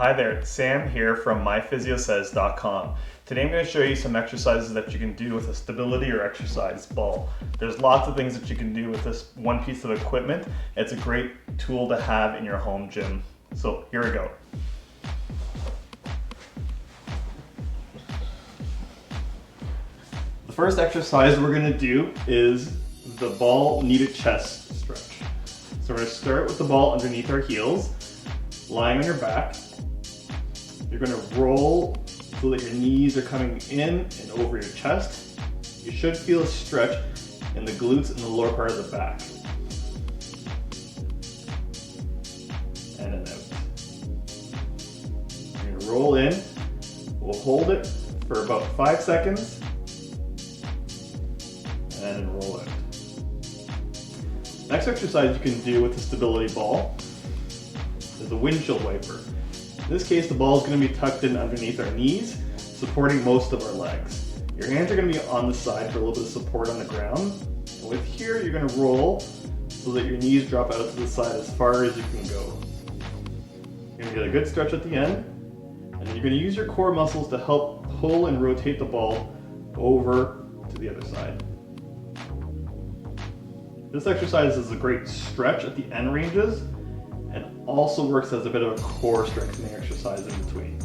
Hi there, it's Sam here from MyPhysioSays.com. Today I'm going to show you some exercises that you can do with a stability or exercise ball. There's lots of things that you can do with this one piece of equipment. It's a great tool to have in your home gym. So here we go. The first exercise we're going to do is the ball knee chest stretch. So we're going to start with the ball underneath our heels, lying on your back. You're going to roll so that your knees are coming in and over your chest. You should feel a stretch in the glutes and the lower part of the back. And then out. You're going to roll in. We'll hold it for about 5 seconds. And then roll out. Next exercise you can do with the stability ball is the windshield wiper. In this case, the ball is going to be tucked in underneath our knees, supporting most of our legs. Your hands are going to be on the side for a little bit of support on the ground. And with here, you're going to roll so that your knees drop out to the side as far as you can go. You're going to get a good stretch at the end, and you're going to use your core muscles to help pull and rotate the ball over to the other side. This exercise is a great stretch at the end ranges and also works as a bit of a core strengthening exercise in between.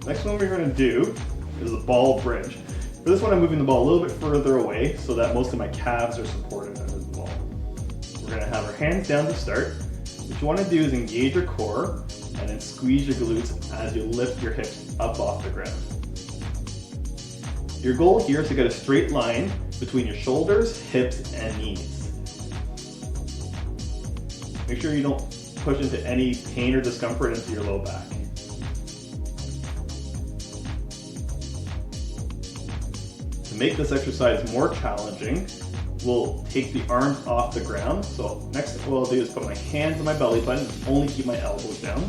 Next one we're going to do is the ball bridge. For this one I'm moving the ball a little bit further away so that most of my calves are supported under the ball. We're going to have our hands down to start. What you want to do is engage your core and then squeeze your glutes as you lift your hips up off the ground. Your goal here is to get a straight line between your shoulders, hips, and knees. Make sure you don't push into any pain or discomfort into your low back. To make this exercise more challenging, we'll take the arms off the ground. So next what I'll do is put my hands on my belly button, only keep my elbows down.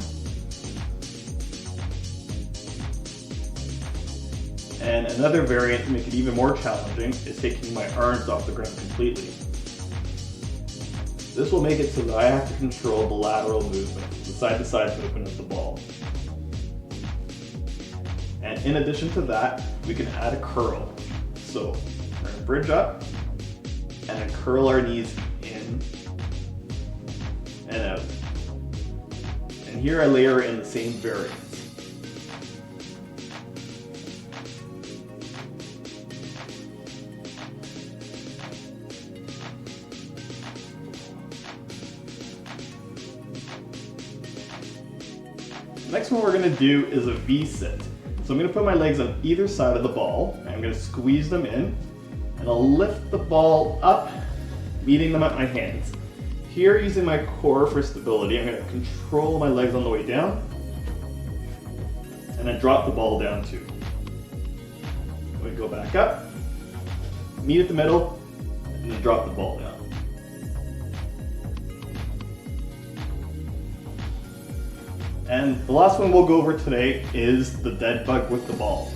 And another variant to make it even more challenging is taking my arms off the ground completely. This will make it so that I have to control the lateral movement, the side-to-side movement of the ball. And in addition to that, we can add a curl. So we're going to bridge up and then curl our knees in and out. And here I layer in the same variant. Next one we're going to do is a V-sit. So I'm going to put my legs on either side of the ball, and I'm going to squeeze them in, and I'll lift the ball up, meeting them at my hands. Here, using my core for stability, I'm going to control my legs on the way down, and then drop the ball down too. We go back up, meet at the middle, and then drop the ball down. And the last one we'll go over today is the dead bug with the ball.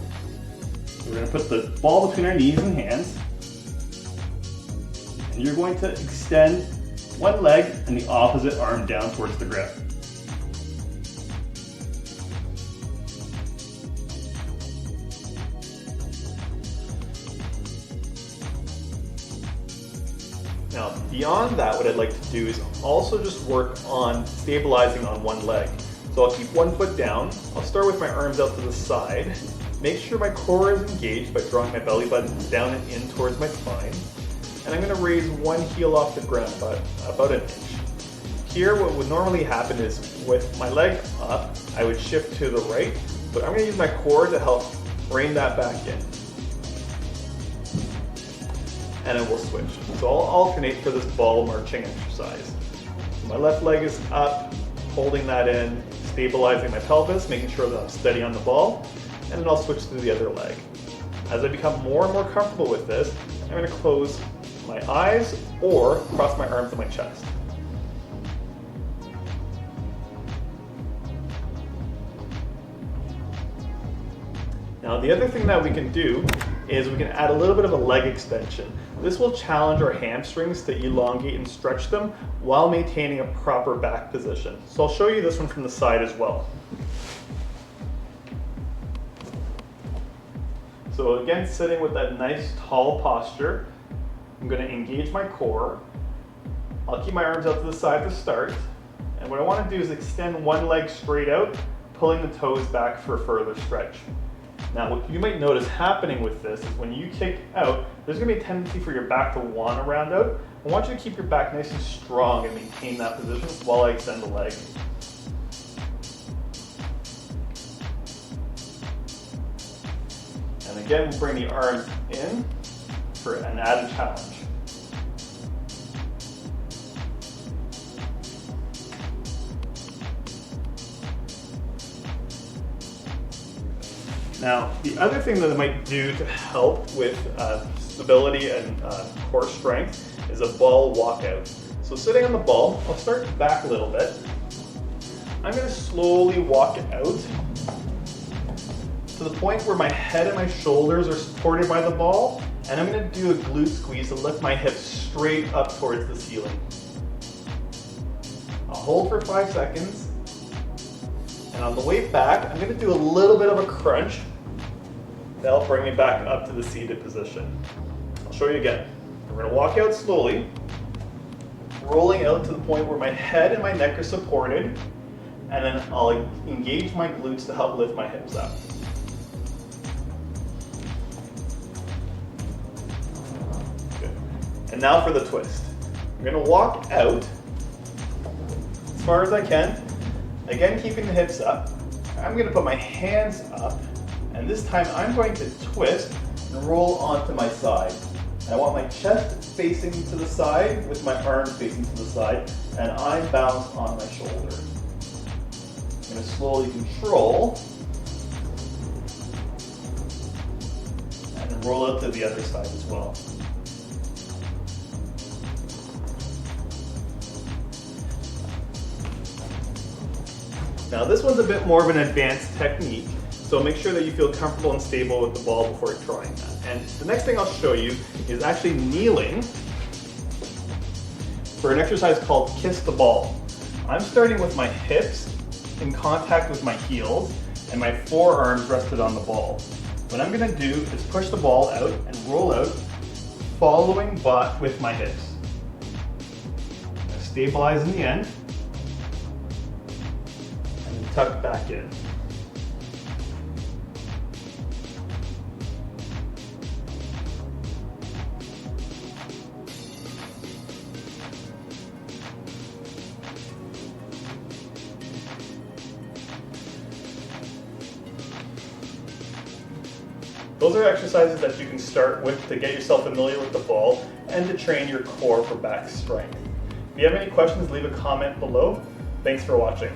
So we're going to put the ball between our knees and hands. And you're going to extend one leg and the opposite arm down towards the ground. Now, beyond that, what I'd like to do is also just work on stabilizing on one leg. So I'll keep one foot down. I'll start with my arms out to the side. Make sure my core is engaged by drawing my belly button down and in towards my spine. And I'm going to raise one heel off the ground about an inch. Here, what would normally happen is with my leg up, I would shift to the right, but I'm going to use my core to help rein that back in. And then we'll switch. So I'll alternate for this ball marching exercise. So my left leg is up, holding that in, stabilizing my pelvis, making sure that I'm steady on the ball, and then I'll switch to the other leg. As I become more and more comfortable with this, I'm going to close my eyes or cross my arms on my chest. Now the other thing that we can do is we can add a little bit of a leg extension. This will challenge our hamstrings to elongate and stretch them while maintaining a proper back position. So I'll show you this one from the side as well. So again, sitting with that nice tall posture, I'm going to engage my core. I'll keep my arms out to the side to start. And what I want to do is extend one leg straight out, pulling the toes back for a further stretch. Now, what you might notice happening with this is when you kick out, there's going to be a tendency for your back to want to round out. I want you to keep your back nice and strong and maintain that position while I extend the leg. And again, we'll bring the arms in for an added challenge. Now, the other thing that I might do to help with stability and core strength is a ball walkout. So sitting on the ball, I'll start back a little bit. I'm going to slowly walk out to the point where my head and my shoulders are supported by the ball, and I'm going to do a glute squeeze to lift my hips straight up towards the ceiling. I'll hold for 5 seconds, and on the way back, I'm going to do a little bit of a crunch. That'll bring me back up to the seated position. I'll show you again. We're going to walk out slowly, rolling out to the point where my head and my neck are supported, and then I'll engage my glutes to help lift my hips up. Good. And now for the twist. I'm going to walk out as far as I can, again keeping the hips up. I'm going to put my hands up, and this time I'm going to twist and roll onto my side. I want my chest facing to the side with my arms facing to the side, and I'm balanced on my shoulder. I'm going to slowly control and then roll out to the other side as well. Now this one's a bit more of an advanced technique, so make sure that you feel comfortable and stable with the ball before trying that. And the next thing I'll show you is actually kneeling for an exercise called Kiss the Ball. I'm starting with my hips in contact with my heels and my forearms rested on the ball. What I'm going to do is push the ball out and roll out, following but with my hips. I'm going to stabilize in the end and then tuck back in. Those are exercises that you can start with to get yourself familiar with the ball and to train your core for back strength. If you have any questions, leave a comment below. Thanks for watching.